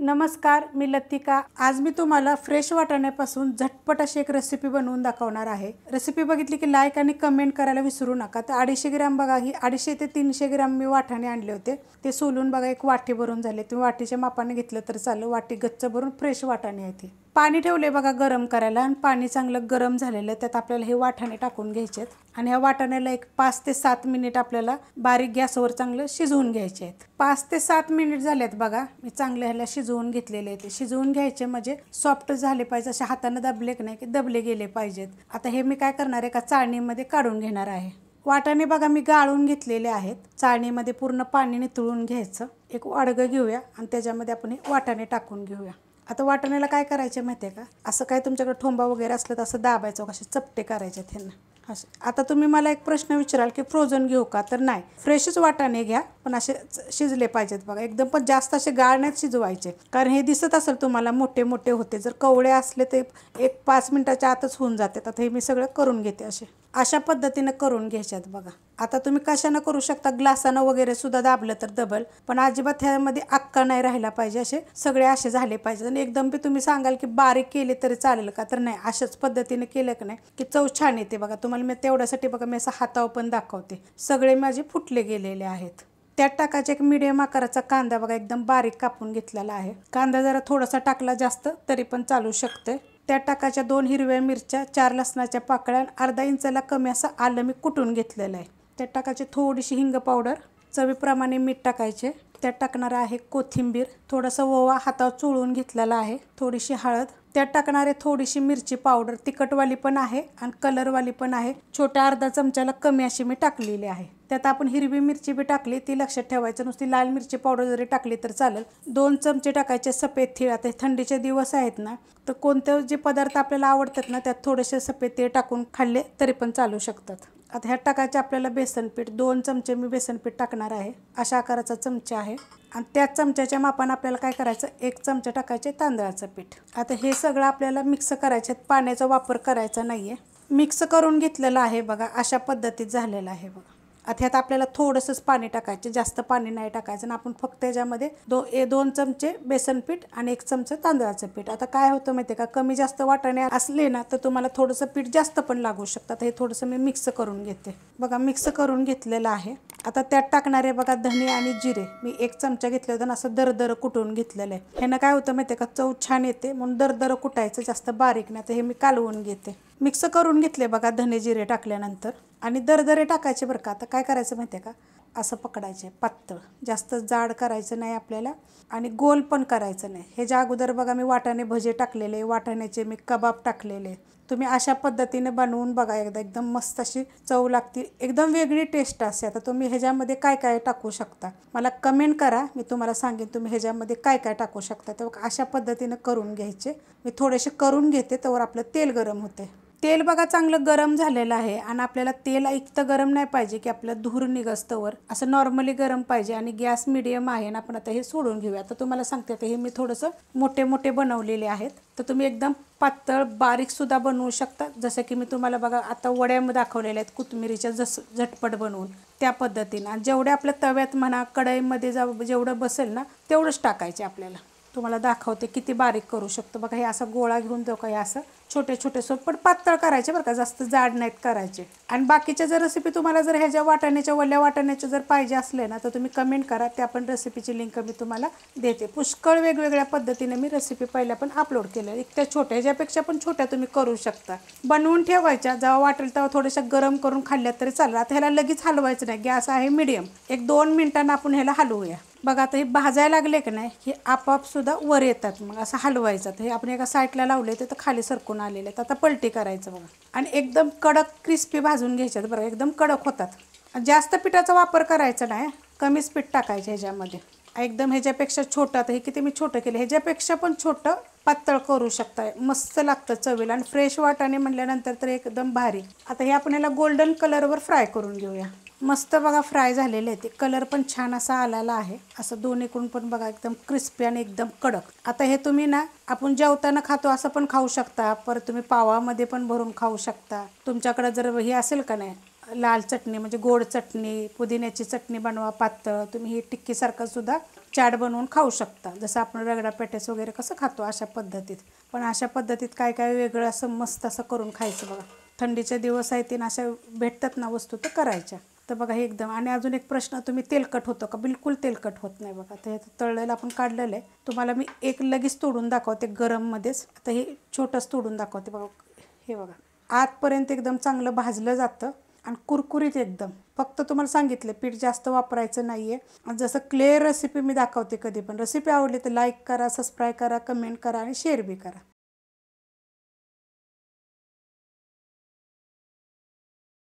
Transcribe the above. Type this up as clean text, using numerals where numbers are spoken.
नमस्कार, मी लतिका। आज मी तुम्हाला फ्रेश वाटाण्यापासून झटपट अशी एक रेसिपी बनवून दाखवणार आहे। रेसिपी बघितली की लाईक आणि कमेंट करायला विसरू नका। तर 250 ग्रॅम बघा, ही 250 ते 300 ग्रॅम मी वाटाणे आणले होते। ते सोलून बघा एक वाटी भरून झाले। तुम्ही वाटीच्या मापाने घेतलं तर चालेल। वाटी गच्च भरून फ्रेश वाटाणे आहे ते। पाणी ठेवले बघा गरम करायला आणि पाणी चांगलं गरम झालेलं आहे। त्यात आपल्याला हे वाटाणे टाकून घ्यायचे आहेत आणि ह्या वाटाण्याला एक 5 ते 7 मिनिट आपल्याला बारीक गॅसवर चांगलं शिजवून घ्यायचे आहेत। 5 ते 7 मिनिट झालेत बघा, मी चांगलं ह्याला शिजवून घेतलेले आहेत। शिजवून घ्यायचे म्हणजे सॉफ्ट झाले पाहिजे, अशा हाताने दाबले की नाही की दबले गेले पाहिजेत। आता हे मी काय करणार आहे का चाळणीमध्ये काढून घेणार आहे। वाटाणे बघा मी गाळून घेतलेले आहेत। चाळणीमध्ये पूर्ण पाणी नितळून घ्यायचं। एक वाडगं घेऊया आणि त्याच्यामध्ये आपण हे वाटाणे टाकून घेऊया। आता वाटाण्याला काय करायचे माहिती आहे का, असं काय तुमच्याकडे ठोंबा वगैरे असलं तर असं दाबायचं, कसे चपटे करायचे त्यांना असं। आता तुम्ही मला एक प्रश्न विचाराल की फ्रोझन घेऊ का, तर नाही, फ्रेशच वाटाणे घ्या, पण असे शिजले पाहिजेत बघा एकदम। पण जास्त असे गाळ नाहीत शिजवायचे, कारण हे दिसत असेल तुम्हाला मोठे मोठे होते। जर कवळे असले तर एक 5 मिनिटाच्या आतच होऊन जाते। आता हे मी सगळं करून घेते, अशा पद्धतीने करून घ्यायच्यात बघा। आता तुम्ही कशानं करू शकता, ग्लासानं वगैरे सुद्धा दाबलं तर दबल, पण अजिबात ह्यामध्ये अक्का नाही राहिला पाहिजे। असे सगळे असे झाले पाहिजे। आणि एकदम बी तुम्ही सांगाल की बारीक केले तरी चालेल का, तर नाही, अशाच पद्धतीने केलं की नाही की चव छान येते बघा। तुम्हाला मी तेवढ्यासाठी बघा मी असं हातावर पण दाखवते, सगळे माझे फुटले गेलेले आहेत। त्यात टाकायचे एक मीडियम आकाराचा कांदा बघा, एकदम बारीक कापून घेतलेला आहे। कांदा जरा थोडासा टाकला जास्त तरी पण चालू शकते। त्यात टाकायच्या 2 हिरव्या मिरच्या, 4 लसणाच्या पाकळ्या, अर्धा इंचाला कमी असं आलं मी कुटून घेतलेलं आहे। त्यात टाकायची थोडीशी हिंग पावडर, चवीप्रमाणे मीठ टाकायचे। त्यात टाकणार आहे कोथिंबीर, थोडासा ओवा हातावर चोळून घेतलेला आहे, थोडीशी हळद। त्यात टाकणार आहे थोडीशी मिरची पावडर, तिखटवाली पण आहे आणि कलरवाली पण आहे। छोट्या अर्धा चमच्याला कमी अशी मी टाकलेली आहे। त्यात आपण हिरवी मिरची बी टाकली, ती लक्षात ठेवायचं, नुसती लाल मिरची पावडर जरी टाकली तर चालेल। 2 चमचे टाकायचे सफेद तीळ। आता थंडीचे दिवस आहेत ना, तर कोणते जे पदार्थ आपल्याला आवडतात ना, त्यात थोडेसे सफेद तीळ टाकून खाल्ले तरी पण चालू शकतात। आता ह्यात टाकायचे आपल्याला बेसन पीठ, 2 चमचे मी बेसन पीठ टाकणार आहे, अशा आकाराचा चमचा आहे। आणि त्याच चमच्याच्या मापाने आपल्याला काय करायचं, 1 चमचा टाकायचे तांदळाचं पीठ। आता हे सगळं आपल्याला मिक्स करायचे, पाण्याचा वापर करायचा नाहीये। मिक्स करून घेतलेलं आहे बघा, अशा पद्धतीत झालेलं आहे बघा। आता ह्यात आपल्याला थोडंसंच पाणी टाकायचे, जास्त पाणी नाही टाकायचं। आणि आपण फक्त याच्यामध्ये 2 चमचे बेसन पीठ आणि 1 चमचा तांदळाचं पीठ। आता काय होतं माहिती आहे का, कमी जास्त वाटाणे असले ना तर तुम्हाला थोडंसं पीठ जास्त पण लागू शकतं। हे थोडंसं मी मिक्स करून घेते बघा, मिक्स करून घेतलेलं आहे। आता त्यात टाकणार आहे बघा धने आणि जिरे, मी 1 चमचा घेतले होते, असं दरदर कुटून घेतलेलं आहे। ह्यानं काय होतं माहिती आहे का, चव छान येते, म्हणून दरदर कुटायचं, जास्त बारीक नाही। तर हे मी कालवून घेते। मिक्स करून घेतले बघा धने जिरे टाकल्यानंतर, आणि दरदरे टाकायचे बरं का। आता काय करायचं माहिती आहे का, असं पकडायचे पातळ, जास्त जाड करायचं नाही आपल्याला आणि गोल पण करायचं नाही। ह्याच्या अगोदर बघा मी वाटाणे भजे टाकलेले, वाटाण्याचे मी कबाब टाकलेले। तुम्ही अशा पद्धतीने बनवून बघा एकदा, एकदम मस्त अशी चव लागते, एकदम वेगळी टेस्ट असते। आता तुम्ही ह्याच्यामध्ये काय काय टाकू शकता मला कमेंट करा, मी तुम्हाला सांगेन तुम्ही ह्याच्यामध्ये काय काय टाकू शकता। तर अशा पद्धतीने करून घ्यायचे। मी थोडेसे करून घेते, तर आपलं तेल गरम होते। तेल बघा चांगलं गरम झालेलं आहे आणि आपल्याला तेल इतकं गरम नाही पाहिजे की आपलं धूर निघस्तवर, असं नॉर्मली गरम पाहिजे। आणि गॅस मीडियम आहे ना, आपण आता हे सोडून घेऊया। तर तुम्हाला सांगते, आता हे मी थोडंसं मोठे मोठे बनवलेले आहेत, तर तुम्ही एकदम पातळ बारीक सुद्धा बनवू शकता। जसं की मी तुम्हाला बघा आता वड्या दाखवलेल्या आहेत कोथिंबीरीच्या, झटपट बनवून त्या पद्धतीनं। आणि जेवढे आपल्या तव्यात म्हणा कढईमध्ये जेवढं बसेल ना तेवढंच टाकायचे आपल्याला। तुम्हाला दाखवते किती बारीक करू शकतो बघा। हे असा गोळा घेऊन देऊ का, हे असं छोटे छोटे पण पातळ करायचे बरं का, जास्त जाड नाहीत करायचे। आणि बाकीच्या जर रेसिपी तुम्हाला जर ह्याच्या वाटाण्याच्या, वल्या वाटाण्याच्या जर पाहिजे असले ना, तर तुम्ही कमेंट करा, त्या पण रेसिपीची लिंक मी तुम्हाला देते। पुष्कळ वेगवेगळ्या पद्धतीने मी रेसिपी पहिल्या पण अपलोड केल्या, इतक्या छोट्या, ह्याच्यापेक्षा पण छोट्या तुम्ही करू शकता। बनवून ठेवायच्या, जेव्हा वाटेल तेव्हा थोड्याशा गरम करून खाल्ल्या तरी चालेल। आता ह्याला लगेच हलवायचं नाही, गॅस आहे मीडियम, 1-2 मिनिटांना आपण ह्याला हलवूया बघा। आता हे भाजायला लागले की नाही, हे आपोआप सुद्धा वर येतात, मग असं हलवायचं। तर हे आपण एका साईडला लावले तर खाली सरकून आलेले आहेत। आता पलटी करायचं बघा, आणि एकदम कडक क्रिस्पी भाजून घ्यायच्यात बरं, एकदम कडक होतात। जास्त पिठाचा वापर करायचा नाही, कमीच पीठ टाकायचं ह्याच्यामध्ये। एकदम ह्याच्यापेक्षा छोटं, तर हे किती मी छोटं केलं, ह्याच्यापेक्षा पण छोटं पातळ करू शकता, मस्त लागतं चवीला। आणि फ्रेश वाटाणे म्हटल्यानंतर तर एकदम भारी। आता हे आपण याला गोल्डन कलरवर फ्राय करून घेऊया। मस्त बघा फ्राय झालेले आहे ते, कलर पण छान असा आलेला आहे, असं दोन्हीकडून पण बघा एकदम क्रिस्पी आणि एकदम कडक। आता हे तुम्ही ना, आपण जेवताना खातो असं पण खाऊ शकता, परत तुम्ही पावामध्ये पण भरून खाऊ शकता। तुमच्याकडे जर हे असेल का नाही लाल चटणी, म्हणजे गोड चटणी, पुदिन्याची चटणी बनवा पातळ, तुम्ही ही टिक्कीसारखं सुद्धा चाट बनवून खाऊ शकता, जसं आपण रगडा पॅटेस वगैरे कसं खातो अशा पद्धतीत. पण अशा पद्धतीत काय काय वेगळं असं मस्त असं करून खायचं बघा. थंडीचे दिवस आहेत आणि अशा भेटतात ना वस्तू तर करायच्या. तर बघा हे एकदम. आणि अजून एक प्रश्न, तुम्ही तेलकट होतं का? बिलकुल तेलकट होत नाही बघा. तर हे तळलेलं आपण काढलेलं आहे. तुम्हाला मी एक लगेच तोडून दाखवते गरममध्येच. आता हे छोटंच तोडून दाखवते बघा. हे बघा, आतपर्यंत एकदम चांगलं भाजलं जातं आणि कुरकुरीत एकदम. फक्त तुम्हाला सांगितलं पीठ जास्त वापरायचं नाही आहे. जसं क्लिअर रेसिपी मी दाखवते कधी पण. रेसिपी आवडली तर लाईक करा, सबस्क्राईब करा, कमेंट करा आणि शेअर बी करा.